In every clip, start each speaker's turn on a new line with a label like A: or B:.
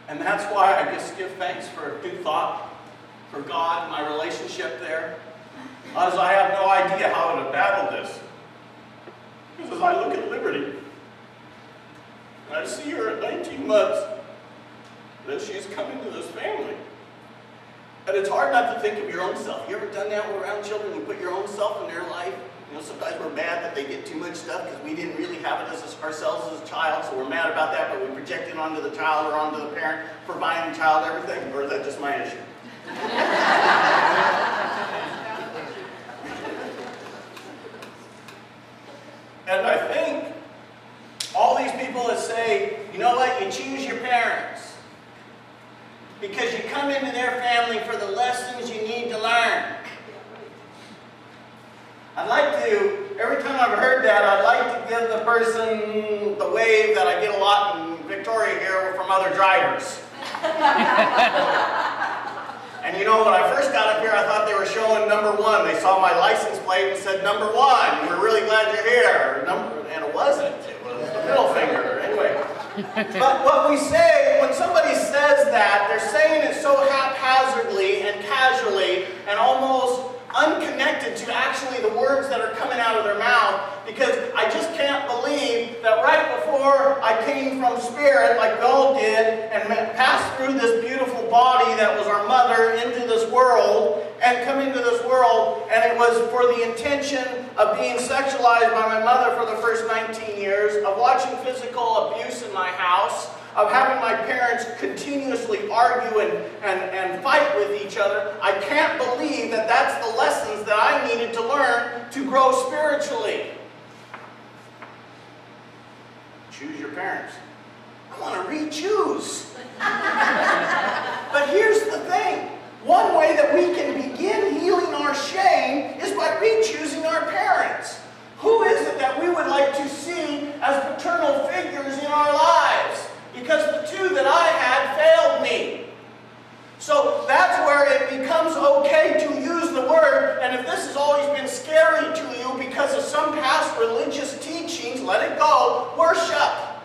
A: And that's why I just give thanks for due thought, for God, my relationship there. As I have no idea how to battle this. Because as I look at Liberty, and I see her at 19 months, that she's come into this family. And it's hard not to think of your own self. You ever done that around children? You put your own self in their life? You know, sometimes we're mad that they get too much stuff because we didn't really have it as ourselves as a child, so we're mad about that, but we project it onto the child or onto the parent for buying the child everything. Or is that just my issue? And I think all these people that say, you know what, you choose your parents because you come into their family for the lessons you need to learn. I'd like to, every time I've heard that, I'd like to give the person the wave that I get a lot in Victoria here from other drivers. And you know, when I first got up here, I thought they were showing number 1. They saw my license plate and said, number 1, we're really glad you're here. And it wasn't. It was the middle finger. Anyway. But what we say, when somebody says that, they're saying it so haphazardly and casually and almost unconnected to actually the words that are coming out of their mouth, because I just can't believe that right before I came from spirit, like we all did, and passed through this beautiful body that was our mother into this world, and come into this world, and it was for the intention of being sexualized by my mother for the first 19 years, of watching physical abuse in my house, of having my parents continuously argue and fight with each other. I can't believe that that's the lessons that I needed to learn to grow spiritually. Choose your parents. I want to re-choose. But here's the thing. One way that we can begin healing our shame is by re-choosing our parents. Who is it that we would like to see as paternal figures in our lives? Because the 2 that I had failed me. So that's where it becomes okay to use the word. And if this has always been scary to you because of some past religious teachings, let it go. Worship.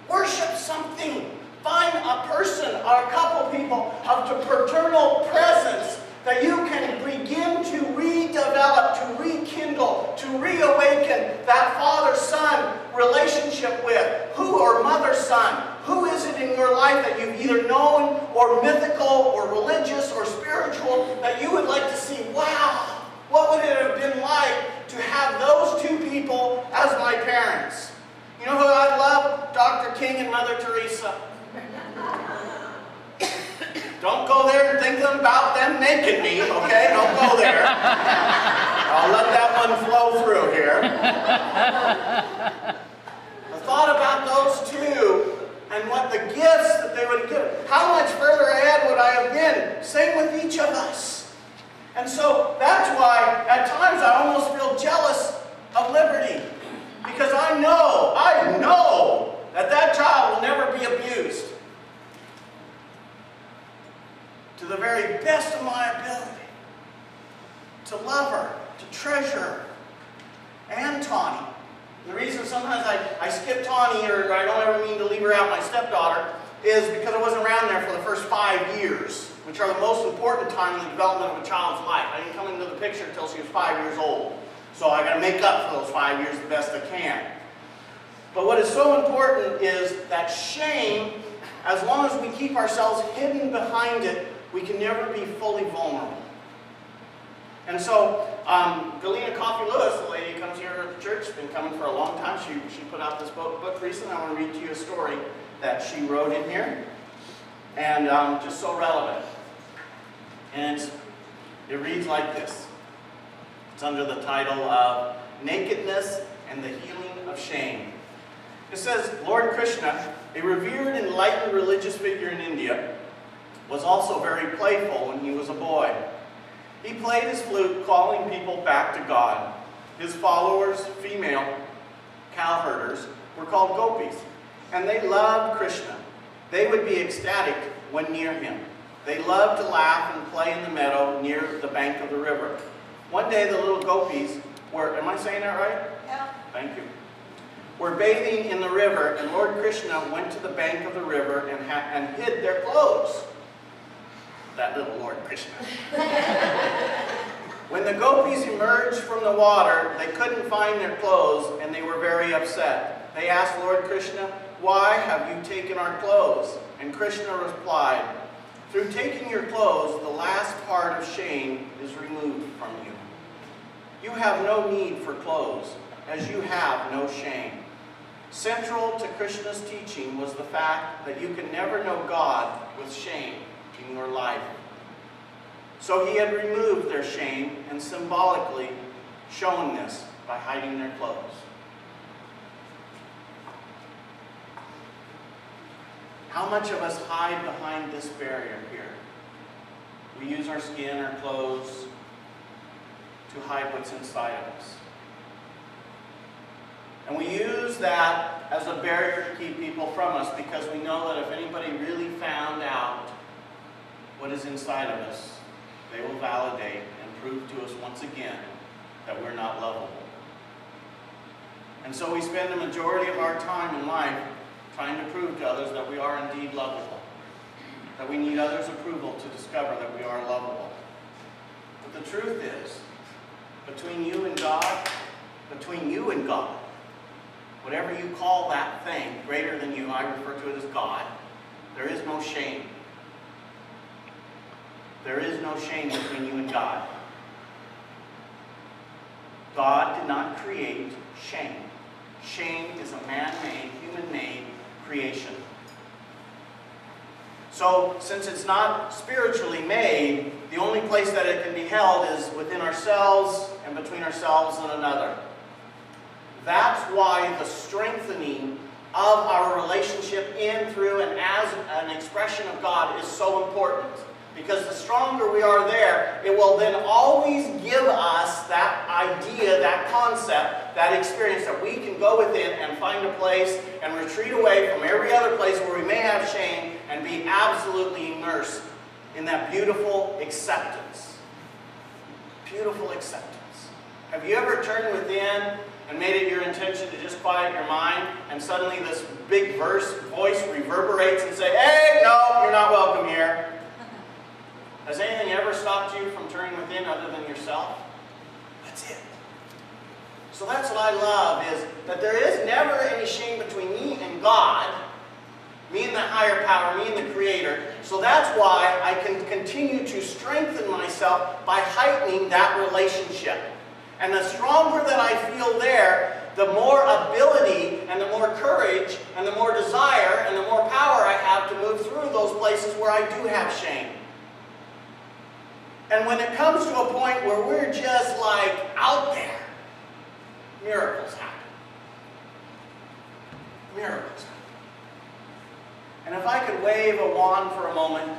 A: Worship something. Find a person or a couple people of the paternal presence that you can begin to redevelop, to rekindle, to reawaken that father-son relationship with. Who, or mother-son? Who is it in your life that you've either known or mythical or religious or spiritual that you would like to see, wow, what would it have been like to have those 2 people as my parents? You know who I love? Dr. King and Mother Teresa. Don't go there and think about them making me, okay? Don't go there. I'll let that one flow through here. I thought about those 2 and what the gifts that they would have given. How much further ahead would I have been? Same with each of us. And so that's why at times I almost feel jealous of Liberty. Because I know that that child will never be abused. To the very best of my ability. To love her, to treasure her, and Tawny. And the reason sometimes I skip Tawny, or I don't ever mean to leave her out, my stepdaughter, is because I wasn't around there for the first 5 years, which are the most important time in the development of a child's life. I didn't come into the picture until she was 5 years old. So I got to make up for those 5 years the best I can. But what is so important is that shame, as long as we keep ourselves hidden behind it, we can never be fully vulnerable. And so, Galena Coffey Lewis, the lady who comes here at the church, has been coming for a long time. She put out this book recently. I want to read to you a story that she wrote in here. And just so relevant. And it reads like this. It's under the title of Nakedness and the Healing of Shame. It says, Lord Krishna, a revered and enlightened religious figure in India, was also very playful when he was a boy. He played his flute, calling people back to God. His followers, female cowherders, were called gopis, and they loved Krishna. They would be ecstatic when near him. They loved to laugh and play in the meadow near the bank of the river. One day the little gopis were, am I saying that right?
B: Yeah.
A: Thank you. were bathing in the river, and Lord Krishna went to the bank of the river and hid their clothes. That little Lord Krishna. When the gopis emerged from the water, they couldn't find their clothes, and they were very upset. They asked Lord Krishna, "Why have you taken our clothes?" And Krishna replied, "Through taking your clothes, the last part of shame is removed from you. You have no need for clothes, as you have no shame." Central to Krishna's teaching was the fact that you can never know God with shame in your life. So he had removed their shame and symbolically shown this by hiding their clothes. How much of us hide behind this barrier here? We use our skin, our clothes, to hide what's inside of us. And we use that as a barrier to keep people from us because we know that if anybody really found out what is inside of us, they will validate and prove to us once again that we're not lovable. And so we spend the majority of our time in life trying to prove to others that we are indeed lovable, that we need others' approval to discover that we are lovable. But the truth is, between you and God, whatever you call that thing greater than you, I refer to it as God, there is no shame. There is no shame between you and God. God did not create shame. Shame is a man-made, human-made creation. So, since it's not spiritually made, the only place that it can be held is within ourselves and between ourselves and another. That's why the strengthening of our relationship in, through, and as an expression of God is so important. Because the stronger we are there, it will then always give us that idea, that concept, that experience that we can go within and find a place and retreat away from every other place where we may have shame and be absolutely immersed in that beautiful acceptance. Beautiful acceptance. Have you ever turned within and made it your intention to just quiet your mind, and suddenly this big voice reverberates and say, "Hey, no, you're not welcome here"? Has anything ever stopped you from turning within other than yourself? That's it. So that's what I love, is that there is never any shame between me and God, me and the higher power, me and the Creator. So that's why I can continue to strengthen myself by heightening that relationship. And the stronger that I feel there, the more ability and the more courage and the more desire and the more power I have to move through those places where I do have shame. And when it comes to a point where we're just like out there, miracles happen. Miracles happen. And if I could wave a wand for a moment.